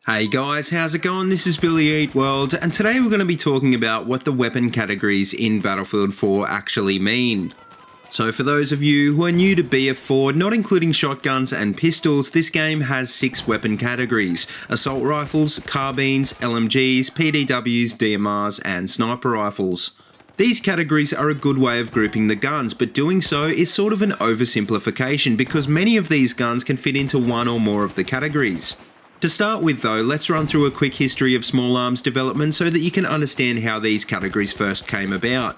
Hey guys, how's it going? This is BillyEatWorld, and today we're going to be talking about what the weapon categories in Battlefield 4 actually mean. So for those of you who are new to BF4, not including shotguns and pistols, this game has 6 weapon categories: assault rifles, carbines, LMGs, PDWs, DMRs, and sniper rifles. These categories are a good way of grouping the guns, but doing so is sort of an oversimplification because many of these guns can fit into one or more of the categories. To start with though, let's run through a quick history of small arms development so that you can understand how these categories first came about.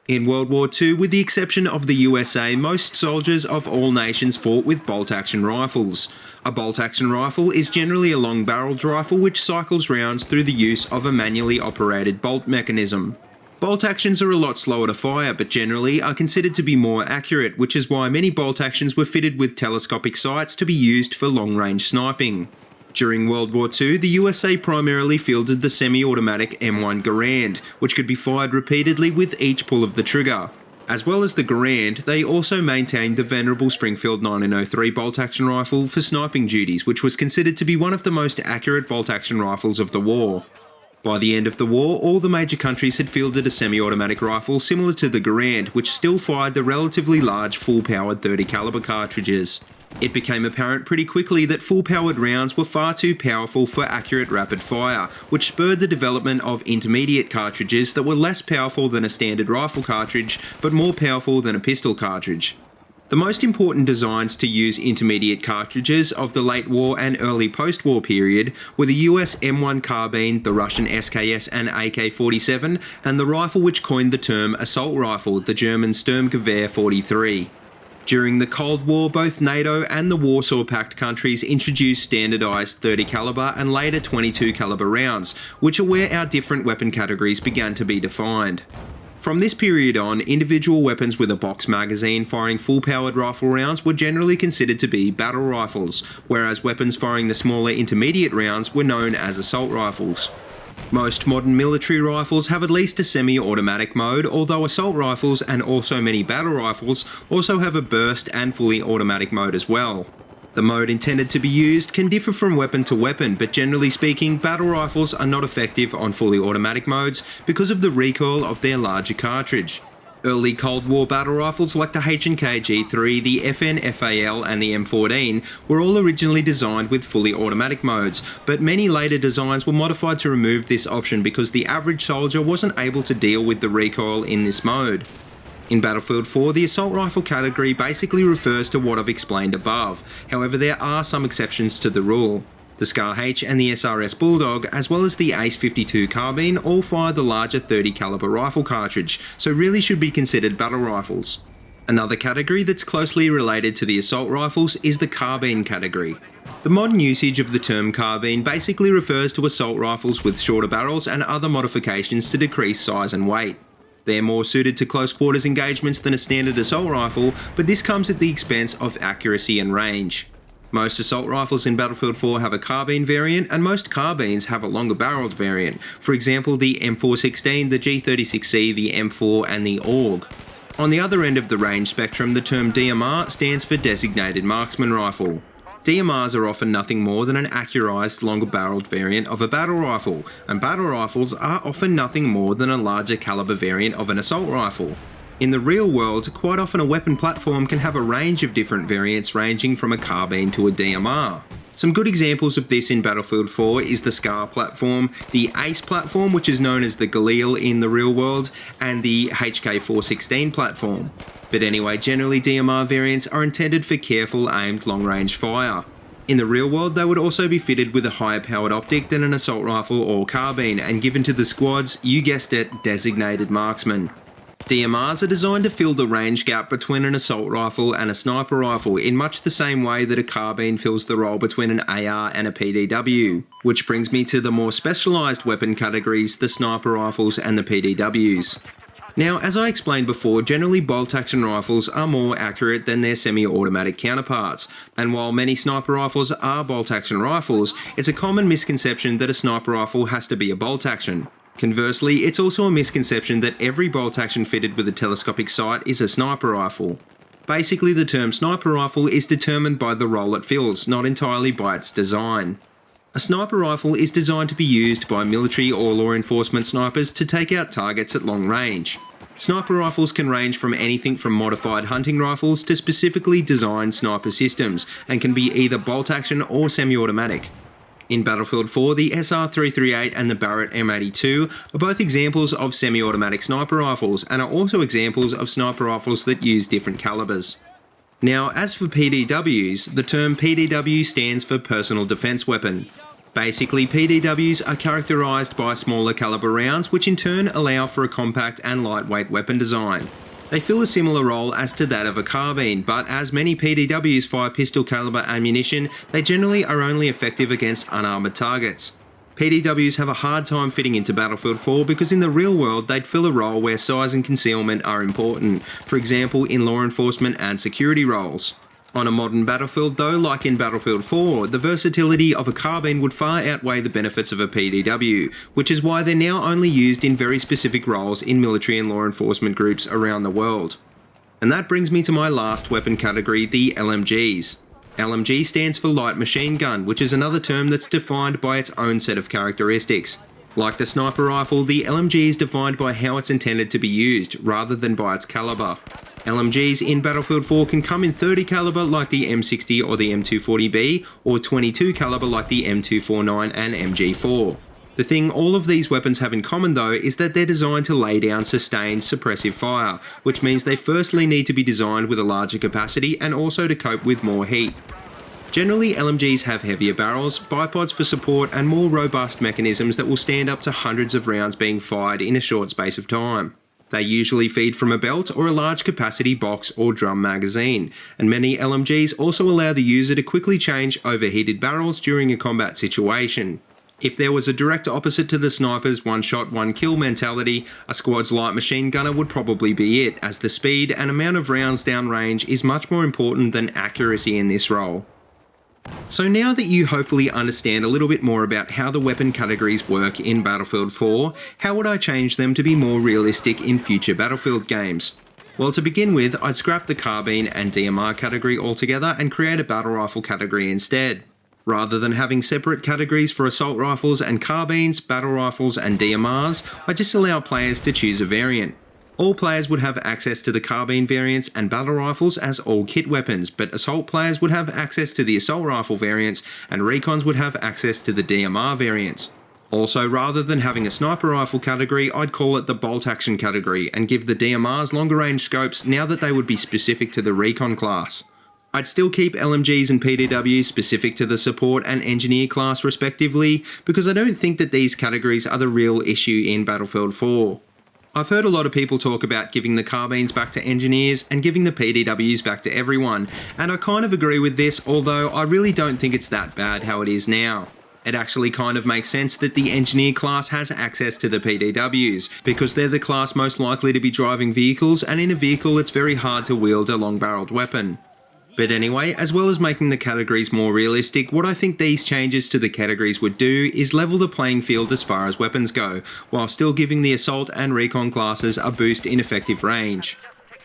In World War II, with the exception of the USA, most soldiers of all nations fought with bolt-action rifles. A bolt-action rifle is generally a long-barreled rifle which cycles rounds through the use of a manually operated bolt mechanism. Bolt actions are a lot slower to fire, but generally are considered to be more accurate, which is why many bolt actions were fitted with telescopic sights to be used for long-range sniping. During World War II, the USA primarily fielded the semi-automatic M1 Garand, which could be fired repeatedly with each pull of the trigger. As well as the Garand, they also maintained the venerable Springfield 1903 bolt-action rifle for sniping duties, which was considered to be one of the most accurate bolt-action rifles of the war. By the end of the war, all the major countries had fielded a semi-automatic rifle similar to the Garand, which still fired the relatively large full-powered 30 caliber cartridges. It became apparent pretty quickly that full-powered rounds were far too powerful for accurate rapid fire, which spurred the development of intermediate cartridges that were less powerful than a standard rifle cartridge, but more powerful than a pistol cartridge. The most important designs to use intermediate cartridges of the late war and early post-war period were the US M1 carbine, the Russian SKS and AK-47, and the rifle which coined the term assault rifle, the German Sturmgewehr 43. During the Cold War, both NATO and the Warsaw Pact countries introduced standardised 30 caliber and later 22 caliber rounds, which are where our different weapon categories began to be defined. From this period on, individual weapons with a box magazine firing full-powered rifle rounds were generally considered to be battle rifles, whereas weapons firing the smaller intermediate rounds were known as assault rifles. Most modern military rifles have at least a semi-automatic mode, although assault rifles and also many battle rifles also have a burst and fully automatic mode as well. The mode intended to be used can differ from weapon to weapon, but generally speaking, battle rifles are not effective on fully automatic modes because of the recoil of their larger cartridge. Early Cold War battle rifles like the H&K G3, the FN FAL and the M14 were all originally designed with fully automatic modes, but many later designs were modified to remove this option because the average soldier wasn't able to deal with the recoil in this mode. In Battlefield 4, the assault rifle category basically refers to what I've explained above, however there are some exceptions to the rule. The Scar H and the SRS Bulldog, as well as the Ace 52 carbine, all fire the larger 30 caliber rifle cartridge, so really should be considered battle rifles. Another category that's closely related to the assault rifles is the carbine category. The modern usage of the term carbine basically refers to assault rifles with shorter barrels and other modifications to decrease size and weight. They're more suited to close quarters engagements than a standard assault rifle, but this comes at the expense of accuracy and range. Most assault rifles in Battlefield 4 have a carbine variant, and most carbines have a longer barreled variant, for example the M416, the G36C, the M4 and the AUG. On the other end of the range spectrum, the term DMR stands for Designated Marksman Rifle. DMRs are often nothing more than an accurized, longer barreled variant of a battle rifle, and battle rifles are often nothing more than a larger caliber variant of an assault rifle. In the real world, quite often a weapon platform can have a range of different variants ranging from a carbine to a DMR. Some good examples of this in Battlefield 4 is the Scar platform, the Ace platform which is known as the Galil in the real world, and the HK416 platform. But anyway, generally DMR variants are intended for careful aimed long-range fire. In the real world, they would also be fitted with a higher powered optic than an assault rifle or carbine and given to the squad's, you guessed it, designated marksman. DMRs are designed to fill the range gap between an assault rifle and a sniper rifle in much the same way that a carbine fills the role between an AR and a PDW. Which brings me to the more specialised weapon categories, the sniper rifles and the PDWs. Now, as I explained before, generally bolt-action rifles are more accurate than their semi-automatic counterparts, and while many sniper rifles are bolt-action rifles, it's a common misconception that a sniper rifle has to be a bolt-action. Conversely, it's also a misconception that every bolt action fitted with a telescopic sight is a sniper rifle. Basically, the term sniper rifle is determined by the role it fills, not entirely by its design. A sniper rifle is designed to be used by military or law enforcement snipers to take out targets at long range. Sniper rifles can range from anything from modified hunting rifles to specifically designed sniper systems, and can be either bolt action or semi-automatic. In Battlefield 4, the SR-338 and the Barrett M82 are both examples of semi-automatic sniper rifles, and are also examples of sniper rifles that use different calibers. Now, as for PDWs, the term PDW stands for Personal Defense Weapon. Basically, PDWs are characterised by smaller caliber rounds, which in turn allow for a compact and lightweight weapon design. They fill a similar role as to that of a carbine, but as many PDWs fire pistol caliber ammunition, they generally are only effective against unarmoured targets. PDWs have a hard time fitting into Battlefield 4 because in the real world they'd fill a role where size and concealment are important, for example in law enforcement and security roles. On a modern battlefield though, like in Battlefield 4, the versatility of a carbine would far outweigh the benefits of a PDW, which is why they're now only used in very specific roles in military and law enforcement groups around the world. And that brings me to my last weapon category, the LMGs. LMG stands for light machine gun, which is another term that's defined by its own set of characteristics. Like the sniper rifle, the LMG is defined by how it's intended to be used, rather than by its caliber. LMGs in Battlefield 4 can come in 30 caliber like the M60 or the M240B, or 22 caliber like the M249 and MG4. The thing all of these weapons have in common though is that they're designed to lay down sustained suppressive fire, which means they firstly need to be designed with a larger capacity and also to cope with more heat. Generally, LMGs have heavier barrels, bipods for support and more robust mechanisms that will stand up to hundreds of rounds being fired in a short space of time. They usually feed from a belt or a large capacity box or drum magazine, and many LMGs also allow the user to quickly change overheated barrels during a combat situation. If there was a direct opposite to the sniper's one shot, one kill mentality, a squad's light machine gunner would probably be it, as the speed and amount of rounds downrange is much more important than accuracy in this role. So now that you hopefully understand a little bit more about how the weapon categories work in Battlefield 4, how would I change them to be more realistic in future Battlefield games? Well, to begin with, I'd scrap the carbine and DMR category altogether and create a battle rifle category instead. Rather than having separate categories for assault rifles and carbines, battle rifles and DMRs, I just allow players to choose a variant. All players would have access to the carbine variants and battle rifles as all kit weapons, but assault players would have access to the assault rifle variants and recons would have access to the DMR variants. Also, rather than having a sniper rifle category, I'd call it the bolt action category and give the DMRs longer range scopes now that they would be specific to the recon class. I'd still keep LMGs and PDWs specific to the support and engineer class respectively, because I don't think that these categories are the real issue in Battlefield 4. I've heard a lot of people talk about giving the carbines back to engineers and giving the PDWs back to everyone, and I kind of agree with this, although I really don't think it's that bad how it is now. It actually kind of makes sense that the engineer class has access to the PDWs, because they're the class most likely to be driving vehicles, and in a vehicle it's very hard to wield a long-barreled weapon. But anyway, as well as making the categories more realistic, what I think these changes to the categories would do is level the playing field as far as weapons go, while still giving the assault and recon classes a boost in effective range.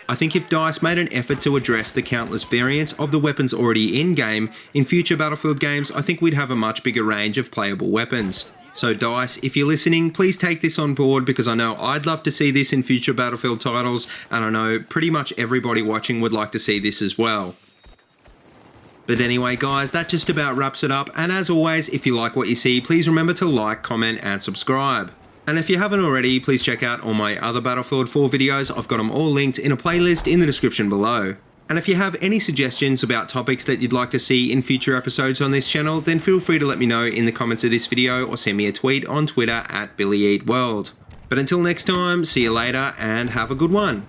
I think if DICE made an effort to address the countless variants of the weapons already in-game, in future Battlefield games I think we'd have a much bigger range of playable weapons. So DICE, if you're listening, please take this on board, because I know I'd love to see this in future Battlefield titles, and I know pretty much everybody watching would like to see this as well. But anyway guys, that just about wraps it up, and as always, if you like what you see, please remember to like, comment and subscribe. And if you haven't already, please check out all my other Battlefield 4 videos. I've got them all linked in a playlist in the description below. And if you have any suggestions about topics that you'd like to see in future episodes on this channel, then feel free to let me know in the comments of this video or send me a tweet on Twitter at BillyEatWorld. But until next time, see you later and have a good one.